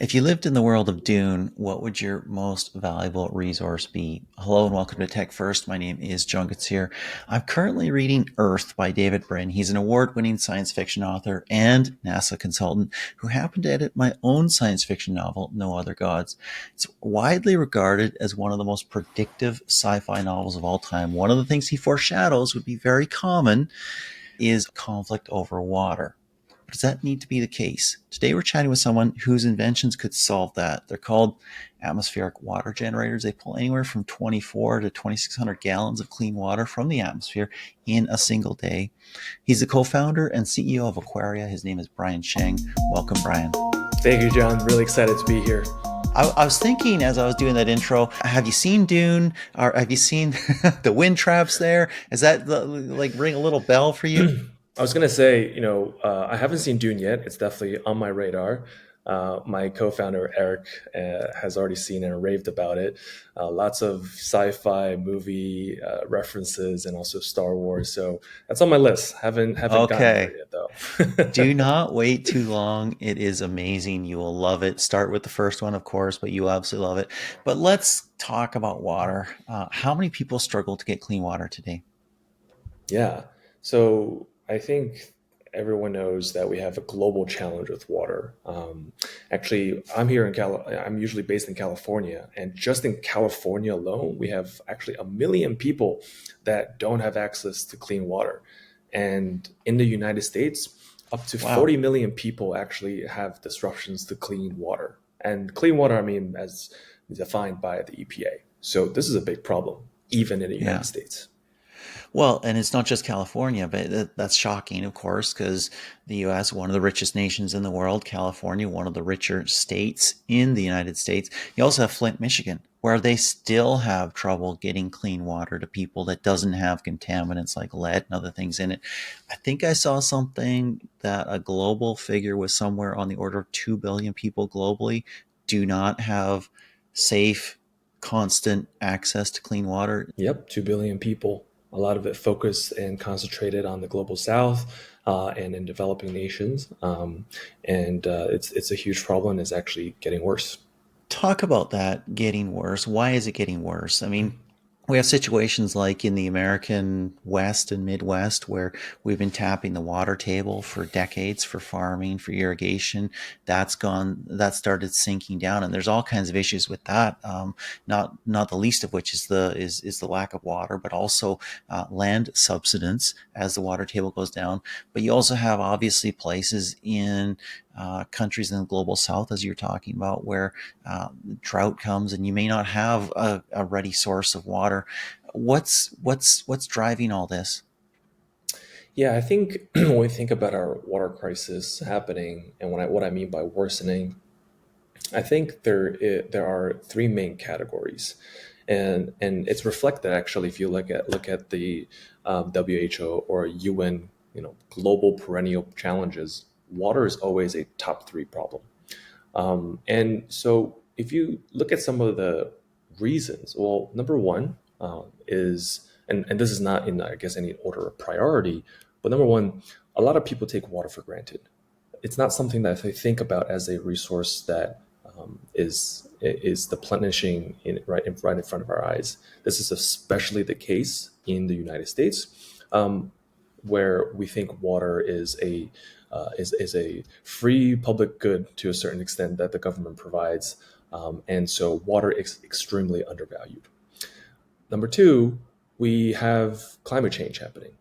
If you lived in the world of Dune, what would your most valuable resource be? Hello and welcome to TechFirst. My name is John Koetsier. I'm currently reading Earth by David Brin. He's an award-winning science fiction author and NASA consultant who happened to edit my own science fiction novel, No Other Gods. It's widely regarded as one of the most predictive sci-fi novels of all time. One of the things he foreshadows would be very common is conflict over water. Does that need to be the case? Today we're chatting with someone whose inventions could solve that. They're called atmospheric water generators. They pull anywhere from 24 to 2,600 gallons of clean water from the atmosphere in a single day. He's the co-founder and CEO of Aquaria. His name is Brian Sheng. Welcome, Brian. Thank you, John. Really excited to be here. I was thinking as I was doing that intro, have you seen Dune? Or have you seen the wind traps there? Is that like ring a little bell for you? I was gonna say, I haven't seen Dune yet. It's definitely on my radar. My co-founder Eric has already seen it and raved about it. Lots of sci-fi movie references and also Star Wars. So that's on my list. Haven't gotten Okay. there yet though. Do not wait too long. It is amazing. You will love it. Start with the first one, of course, but you absolutely love it. But let's talk about water. How many people struggle to get clean water today? Yeah. So I think everyone knows that we have a global challenge with water. Actually, I'm usually based in California, and just in California alone, we have actually 1 million people that don't have access to clean water. And in the United States, up to Wow. 40 million people actually have disruptions to clean water. And clean water, I mean, as defined by the EPA. So this is a big problem, even in the United Yeah. States. Well, and it's not just California, but that's shocking, of course, because the U.S., one of the richest nations in the world, California, one of the richer states in the United States. You also have Flint, Michigan, where they still have trouble getting clean water to people that doesn't have contaminants like lead and other things in it. I think I saw something that a global figure was somewhere on the order of 2 billion people globally do not have safe, constant access to clean water. Yep, 2 billion people. A lot of it focused and concentrated on the global south and in developing nations. And it's a huge problem. It's actually getting worse. Talk about that getting worse. Why is it getting worse? I mean, we have situations like in the American West and Midwest where we've been tapping the water table for decades for farming, for irrigation. That started sinking down, and there's all kinds of issues with that. Not the least of which is the lack of water, but also land subsidence as the water table goes down. But you also have obviously places in countries in the global south, as you're talking about, where drought comes and you may not have a ready source of water. What's driving all this? Yeah, I think when we think about our water crisis happening, and what I mean by worsening, I think there are three main categories, and it's reflected actually if you look at the WHO or UN, global perennial challenges. Water is always a top three problem. And so if you look at some of the reasons, well, number one is, and this is not in, I guess, any order of priority, but number one, a lot of people take water for granted. It's not something that they think about as a resource that is replenishing right in front of our eyes. This is especially the case in the United States, where we think water is a free public good to a certain extent that the government provides, and so water is extremely undervalued. Number two, we have climate change happening.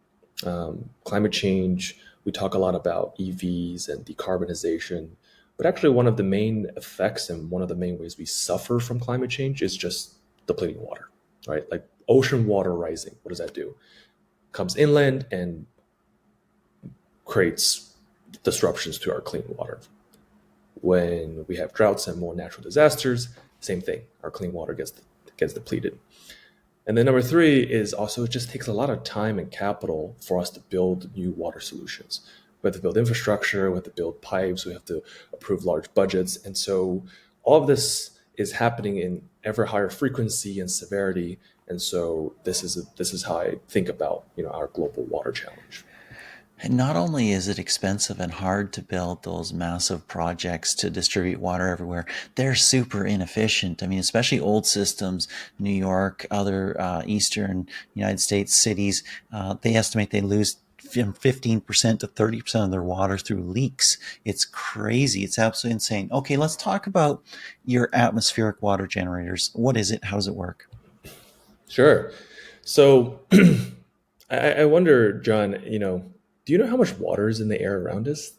Climate change, we talk a lot about EVs and decarbonization, but actually one of the main effects and one of the main ways we suffer from climate change is just depleting water, right? Like ocean water rising, what does that do? Comes inland and creates disruptions to our clean water. When we have droughts and more natural disasters, same thing. Our clean water gets depleted. And then number three is also it just takes a lot of time and capital for us to build new water solutions. We have to build infrastructure, we have to build pipes, we have to approve large budgets. And so all of this is happening in ever higher frequency and severity. And so this is how I think about our global water challenge. And not only is it expensive and hard to build those massive projects to distribute water everywhere, they're super inefficient. I mean, especially old systems, New York, other eastern United States cities, they estimate they lose from 15% to 30% of their water through leaks. It's crazy. It's absolutely insane. Okay, let's talk about your atmospheric water generators. What is it? How does it work? Sure. So I wonder, John, do you know how much water is in the air around us?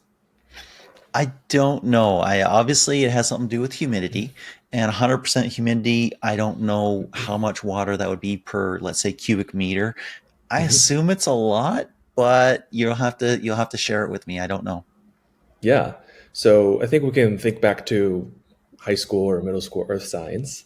I don't know. I obviously it has something to do with humidity, and 100% humidity. I don't know how much water that would be per, let's say, cubic meter. I Mhm. assume it's a lot, but you'll have to share it with me. I don't know. Yeah. So I think we can think back to high school or middle school earth science.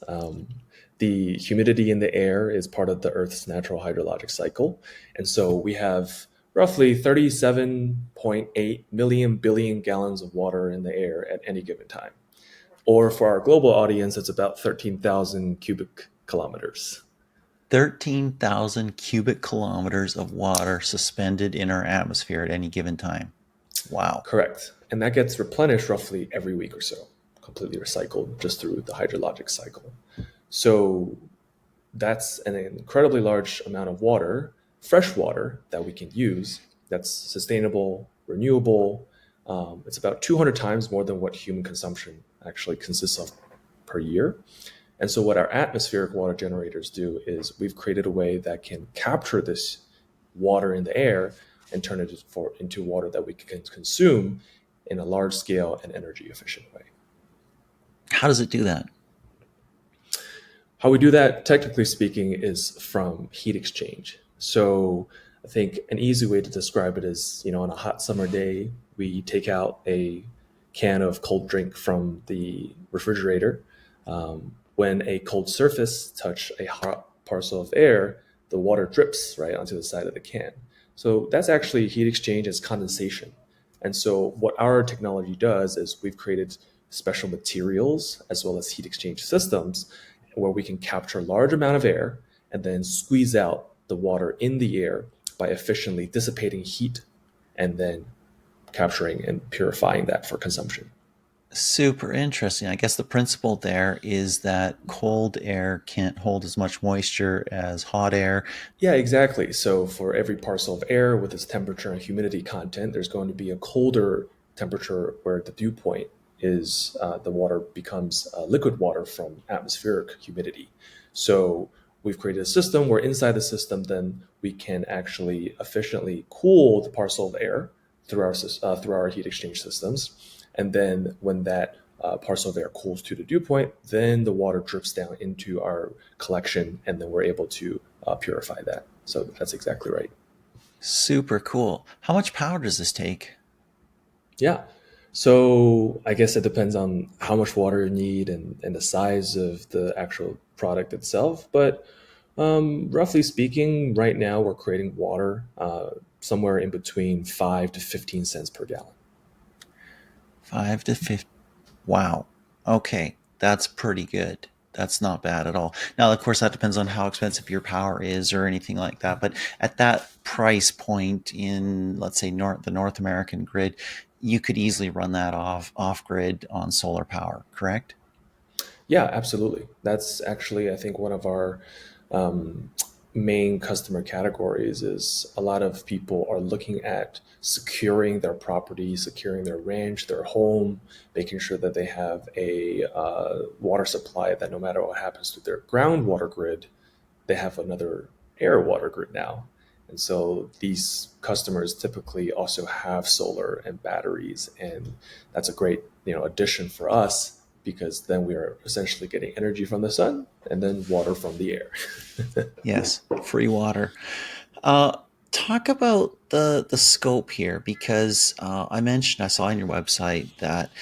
The humidity in the air is part of the Earth's natural hydrologic cycle. And so we have roughly 37.8 million billion gallons of water in the air at any given time. Or for our global audience, it's about 13,000 cubic kilometers. 13,000 cubic kilometers of water suspended in our atmosphere at any given time. Wow. Correct. And that gets replenished roughly every week or so, completely recycled just through the hydrologic cycle. So that's an incredibly large amount of water, fresh water that we can use that's sustainable, renewable. It's about 200 times more than what human consumption actually consists of per year. And so, what our atmospheric water generators do is we've created a way that can capture this water in the air and turn it into water that we can consume in a large scale and energy efficient way. How does it do that? How we do that, technically speaking, is from heat exchange. So I think an easy way to describe it is, on a hot summer day, we take out a can of cold drink from the refrigerator. When a cold surface touch a hot parcel of air, the water drips right onto the side of the can. So that's actually heat exchange as condensation. And so what our technology does is we've created special materials as well as heat exchange systems where we can capture a large amount of air and then squeeze out the water in the air by efficiently dissipating heat and then capturing and purifying that for consumption. Super interesting. I guess the principle there is that cold air can't hold as much moisture as hot air. Yeah, exactly. So for every parcel of air with its temperature and humidity content, there's going to be a colder temperature where the dew point is the water becomes liquid water from atmospheric humidity. So we've created a system where inside the system, then we can actually efficiently cool the parcel of air through our heat exchange systems, and then when that parcel of air cools to the dew point, then the water drips down into our collection, and then we're able to purify that. So that's exactly right. Super cool. How much power does this take? Yeah. So I guess it depends on how much water you need and the size of the actual product itself. But roughly speaking, right now we're creating water somewhere in between 5 to 15 cents per gallon. 5 to 50. Wow. Okay. That's pretty good. That's not bad at all. Now, of course, that depends on how expensive your power is or anything like that. But at that price point in, let's say, the North American grid, you could easily run that off grid on solar power, correct? Yeah, absolutely. That's actually, I think, one of our um, main customer categories is a lot of people are looking at securing their property, securing their ranch, their home, making sure that they have a water supply that no matter what happens to their groundwater grid, they have another air water grid now. And so these customers typically also have solar and batteries, and that's a great addition for us because then we are essentially getting energy from the sun and then water from the air. Yes, free water. Uh, Talk about the scope here because I saw on your website that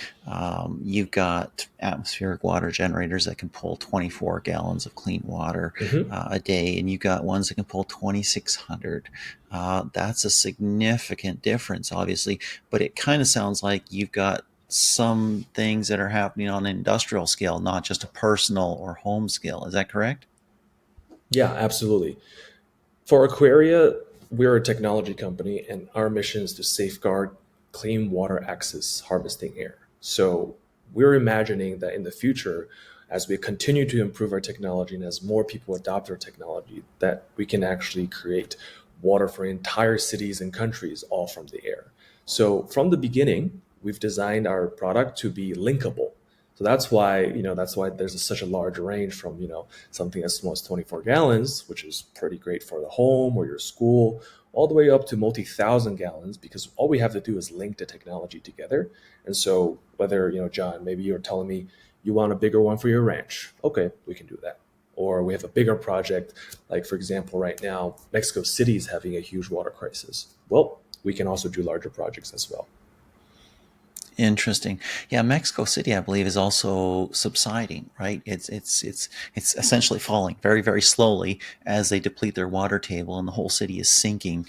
you've got atmospheric water generators that can pull 24 gallons of clean water Mhm. a day, and you've got ones that can pull 2,600. That's a significant difference, obviously, but it kind of sounds like you've got some things that are happening on an industrial scale, not just a personal or home scale. Is that correct? Yeah, absolutely. For Aquaria, we're a technology company, and our mission is to safeguard clean water access, harvesting air. So we're imagining that in the future, as we continue to improve our technology and as more people adopt our technology, that we can actually create water for entire cities and countries all from the air. So from the beginning, we've designed our product to be linkable. So that's why there's such a large range from something as small as 24 gallons, which is pretty great for the home or your school, all the way up to multi-thousand gallons, because all we have to do is link the technology together. And so whether, John, maybe you're telling me you want a bigger one for your ranch, okay, we can do that. Or we have a bigger project, like for example, right now Mexico City is having a huge water crisis. Well, we can also do larger projects as well. Interesting. Yeah, Mexico City, I believe, is also subsiding, right? It's essentially falling very, very slowly as they deplete their water table, and the whole city is sinking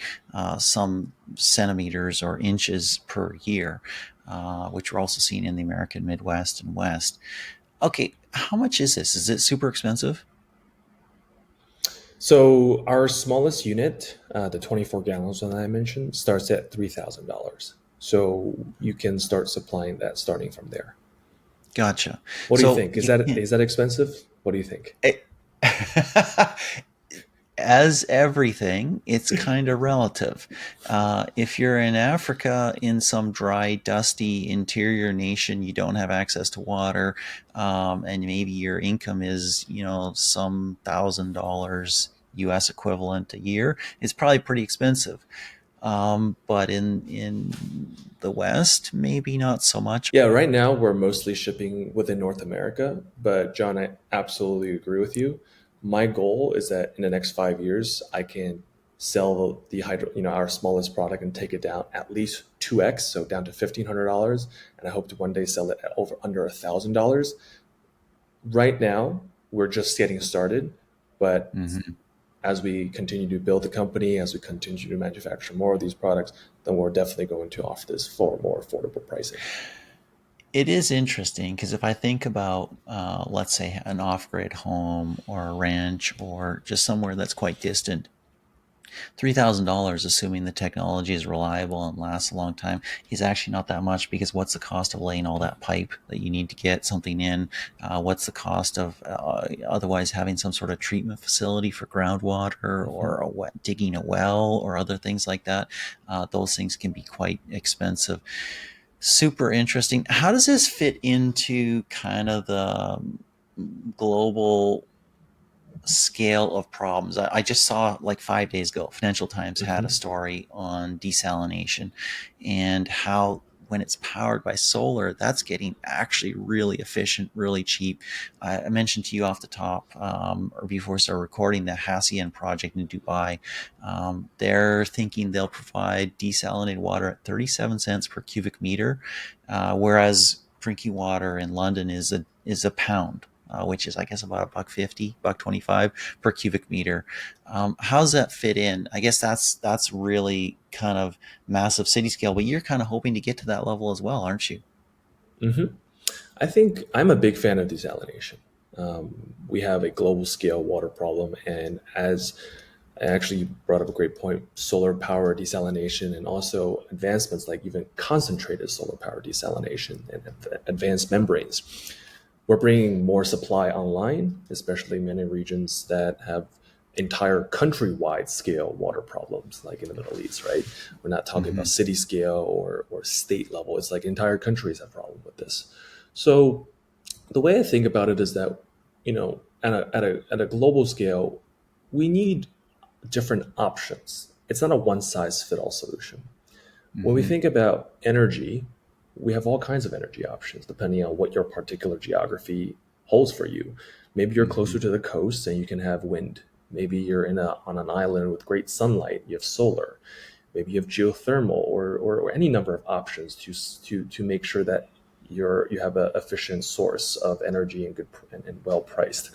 some centimeters or inches per year, which we're also seeing in the American Midwest and West. Okay, how much is this? Is it super expensive? So our smallest unit, the 24 gallons that I mentioned, starts at $3,000. So you can start supplying that starting from there. Gotcha. What do you So, think? Is that expensive? What do you think? as everything, it's kind of relative. If you're in Africa, in some dry, dusty interior nation, you don't have access to water, and maybe your income is, some $1,000 US equivalent a year, it's probably pretty expensive. But in the West, maybe not so much. Yeah, right now we're mostly shipping within North America, but John, I absolutely agree with you. My goal is that in the next 5 years, I can sell the our smallest product and take it down at least 2x, so down to $1,500, and I hope to one day sell it at over under $1,000. Right now, we're just getting started, but Mhm. as we continue to build the company, as we continue to manufacture more of these products, then we're definitely going to offer this for more affordable pricing. It is interesting because if I think about, let's say, an off grid home or a ranch or just somewhere that's quite distant, $3,000, assuming the technology is reliable and lasts a long time, is actually not that much because what's the cost of laying all that pipe that you need to get something in? What's the cost of otherwise having some sort of treatment facility for groundwater Mhm. or digging a well or other things like that? Those things can be quite expensive. Super interesting. How does this fit into kind of the global scale of problems? I just saw like 5 days ago, Financial Times had a Mhm. story on desalination and how when it's powered by solar, that's getting actually really efficient, really cheap. I mentioned to you off the top or before we started recording the Hassian project in Dubai. They're thinking they'll provide desalinated water at 37 cents per cubic meter, whereas drinking water in London is a pound, which is I guess about a buck 50, buck 25 per cubic meter. How's that fit in? I guess that's really kind of massive city scale, but you're kind of hoping to get to that level as well, aren't you? Mhm. I think I'm a big fan of desalination. We have a global scale water problem, and as I actually brought up a great point, solar power desalination, and also advancements like even concentrated solar power desalination and advanced membranes. We're bringing more supply online, especially in many regions that have entire countrywide scale water problems, like in the Middle East, right? We're not talking about Hmm. city scale or state level. It's like entire countries have problem with this. So the way I think about it is that, at a global scale, we need different options. It's not a one size fit all solution. When we Hmm. think about energy, we have all kinds of energy options depending on what your particular geography holds for you. Maybe you're Hmm. closer to the coast and you can have wind. Maybe you're on an island with great sunlight, you have solar. Maybe you have geothermal or any number of options to make sure that you have an efficient source of energy and good and well priced.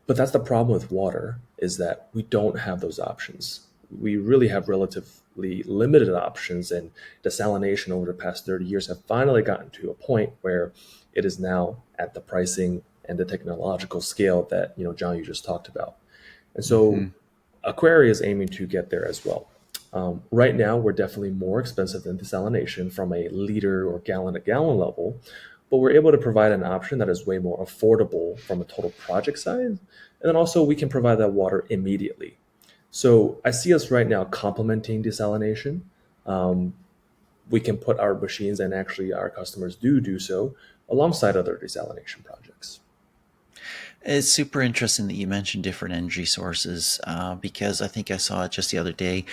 But that's the problem with water is that we don't have those options. We really have relatively limited options, and desalination over the past 30 years have finally gotten to a point where it is now at the pricing and the technological scale that John you just talked about. And so Hmm. Aquaria is aiming to get there as well. Right now, we're definitely more expensive than desalination from a liter or gallon to gallon level, but we're able to provide an option that is way more affordable from a total project size. And then also, we can provide that water immediately. So I see us right now complementing desalination. Um, we can put our machines, and actually our customers do so, alongside other desalination projects. It's super interesting that you mentioned different energy sources because I think I saw it just the other day.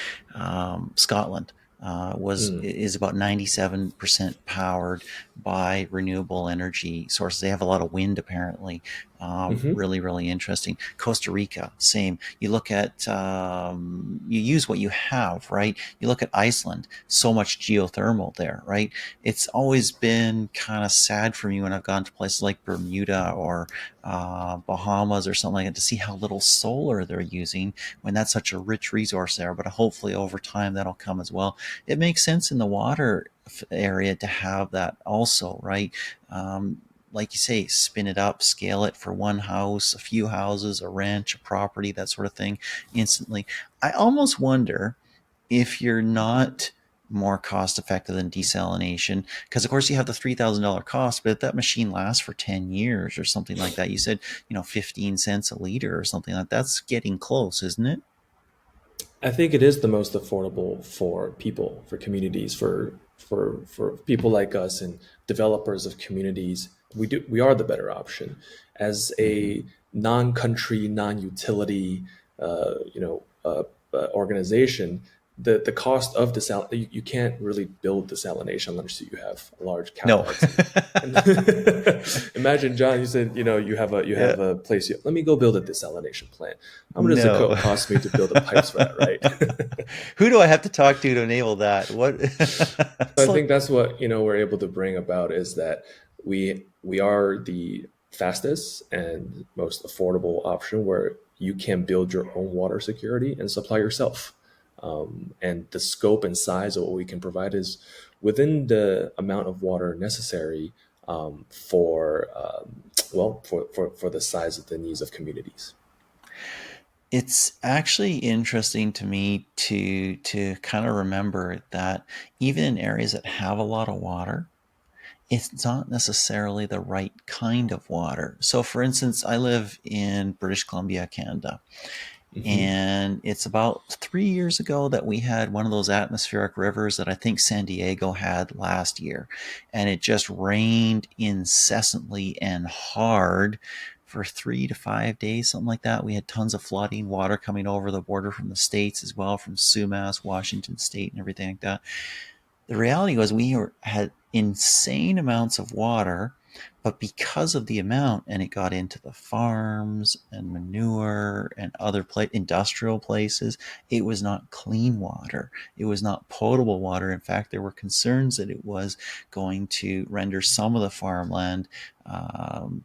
Scotland was Mm. is about 97% powered by renewable energy sources. They have a lot of wind, apparently. Hmm. Really, really interesting. Costa Rica, same. You look at you use what you have, right? You look at Iceland, so much geothermal there, right? It's always been kind of sad for me when I've gone to places like Bermuda or Bahamas or something like that to see how little solar they're using when that's such a rich resource there. But hopefully over time that'll come as well. It makes sense in the water area to have that also, right? Like you say, spin it up, scale it for one house, a few houses, a ranch, a property, that sort of thing instantly. I almost wonder if you're not more cost effective than desalination, because of course you have the $3,000 cost, but if that machine lasts for 10 years or something like that, you said, 15 cents a liter or something like that, that's getting close, isn't it? I think it is the most affordable for people, for communities, for people like us and developers of communities. We are the better option as Mm-hmm. a non-country, non-utility, organization. The cost of you can't really build desalination unless you have a large No. capex. And imagine, John, you said you Yeah. have a place. Let me go build a desalination plant. How much does it No. cost me to build the pipes for that, right? Who do I have to talk to enable that? What? So It's I think like, that's what we're able to bring about is that we are the fastest and most affordable option where you can build your own water security and supply yourself. And the scope and size of what we can provide is within the amount of water necessary for for the size of the needs of communities. it's actually interesting to me to kind of remember that even in areas that have a lot of water, it's not necessarily the right kind of water. So, for instance, I live in British Columbia, Canada, Hmm. and it's about 3 years ago that we had one of those atmospheric rivers that I think San Diego had last year. And it just rained incessantly and hard for 3 to 5 days, something like that. We had tons of flooding, water coming over the border from the States as well, from Sumas, Washington State, and everything like that. The reality was had insane amounts of water, but because of the amount, and it got into the farms and manure and other industrial places, it was not clean water. It was not potable water. In fact, there were concerns that it was going to render some of the farmland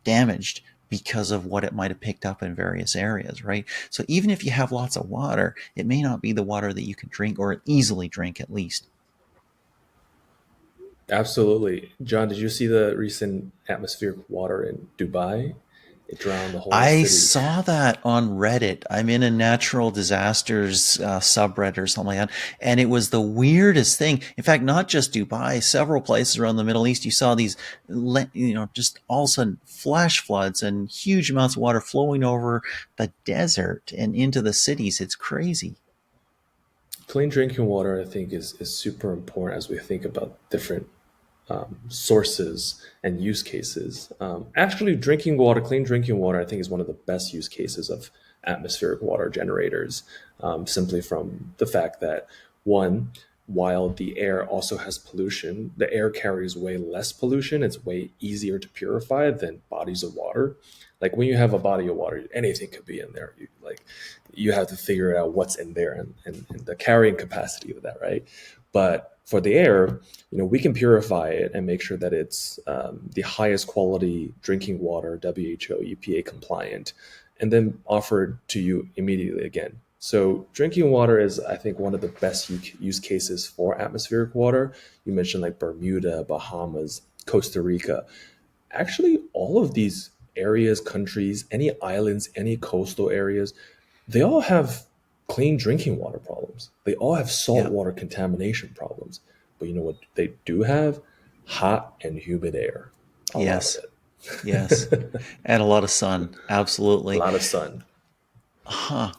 damaged because of what it might have picked up in various areas, right? So even if you have lots of water, it may not be the water that you can drink or easily drink at least. Absolutely. John, did you see the recent atmospheric water in Dubai? It drowned the whole I city. saw that on Reddit. I'm in a natural disasters subreddit or something like that. And it was the weirdest thing. In fact, not just Dubai, several places around the Middle East, you saw these, just all of a sudden flash floods and huge amounts of water flowing over the desert and into the cities. It's crazy. Clean drinking water, I think, is super important as we think about different sources and use cases. Actually, drinking water, clean drinking water, I think, is one of the best use cases of atmospheric water generators, simply from the fact that, one, while the air also has pollution, the air carries way less pollution. It's way easier to purify than bodies of water. Like when you have a body of water, anything could be in there. You have to figure out what's in there and the carrying capacity of that, right? But for the air, we can purify it and make sure that it's the highest quality drinking water, WHO, EPA compliant, and then offered to you immediately again. So drinking water is, I think, one of the best use cases for atmospheric water. You mentioned like Bermuda, Bahamas, Costa Rica. Actually, all of these areas, countries, any islands, any coastal areas, they all have clean drinking water problems. They all have Yeah. saltwater contamination problems. But you know what they do have? Hot and humid air. A lot of Yes. Yes. it. And a lot of sun. A Absolutely. lot of sun. Huh.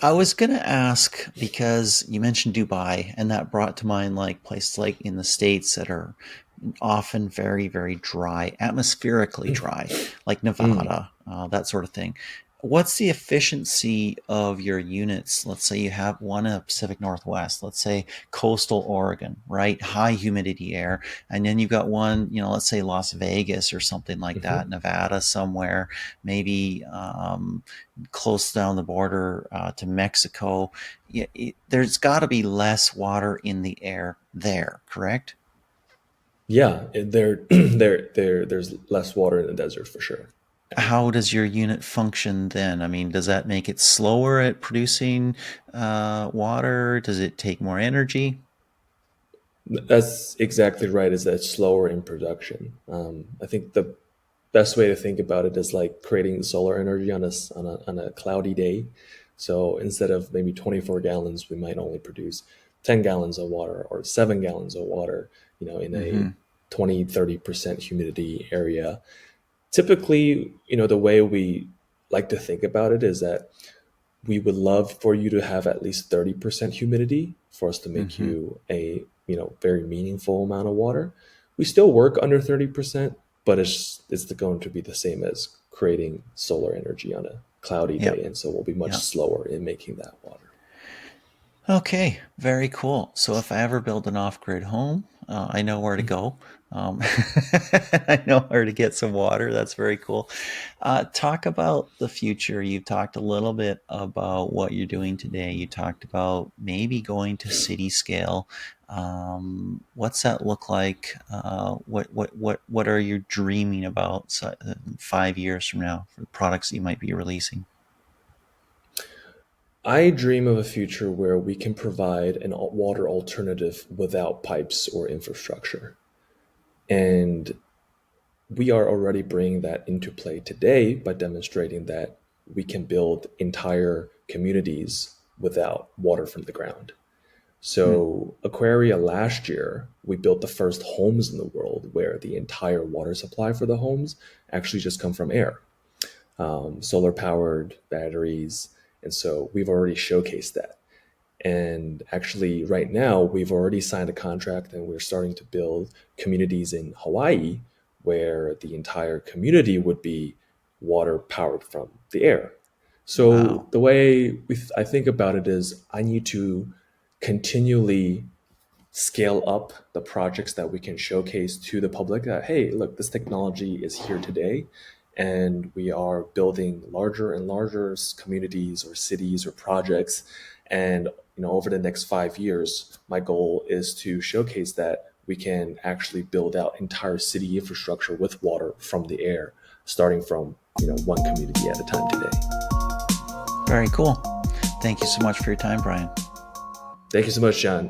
I was going to ask because you mentioned Dubai, and that brought to mind like places like in the States that are often very, very dry, atmospherically dry, like Mm. Nevada, that sort of thing. What's the efficiency of your units? Let's say you have one in the Pacific Northwest, let's say coastal Oregon, right? High humidity air. And then you've got one, let's say Las Vegas or something like Hmm. that, Nevada somewhere, maybe close down the border to Mexico. There's got to be less water in the air there, correct? Yeah, there's less water in the desert for sure. Yeah. How does your unit function then? I mean, does that make it slower at producing water? Does it take more energy? That's exactly right. Is that it's slower in production? I think the best way to think about it is like creating solar energy on a cloudy day. So instead of maybe 24 gallons, we might only produce 10 gallons of water or 7 gallons of water. In a Hmm. 20-30% humidity area. Typically, the way we like to think about it is that we would love for you to have at least 30% humidity for us to make Hmm. you a very meaningful amount of water. We still work under 30%, but it's going to be the same as creating solar energy on a cloudy Yep. day, and so we'll be much Yep. slower in making that water. Okay, very cool. So if I ever build an off-grid home, I know where to go. Um, I know where to get some water. That's very cool. Talk about the future. You talked a little bit about what you're doing today. You talked about maybe going to city scale. What's that look like? What are you dreaming about 5 years from now for the products that you might be releasing? I dream of a future where we can provide an water alternative without pipes or infrastructure. And we are already bringing that into play today by demonstrating that we can build entire communities without water from the ground. Hmm. So, Aquaria last year, we built the first homes in the world where the entire water supply for the homes actually just come from air, solar powered batteries. And so we've already showcased that. And actually, right now, we've already signed a contract and we're starting to build communities in Hawaii where the entire community would be water powered from the air. So, Wow. the way I think about it is I need to continually scale up the projects that we can showcase to the public that, hey, look, this technology is here today. And we are building larger and larger communities or cities or projects. And over the next 5 years, my goal is to showcase that we can actually build out entire city infrastructure with water from the air, starting from one community at a time today. Very cool. Thank you so much for your time, Brian. Thank you so much, John.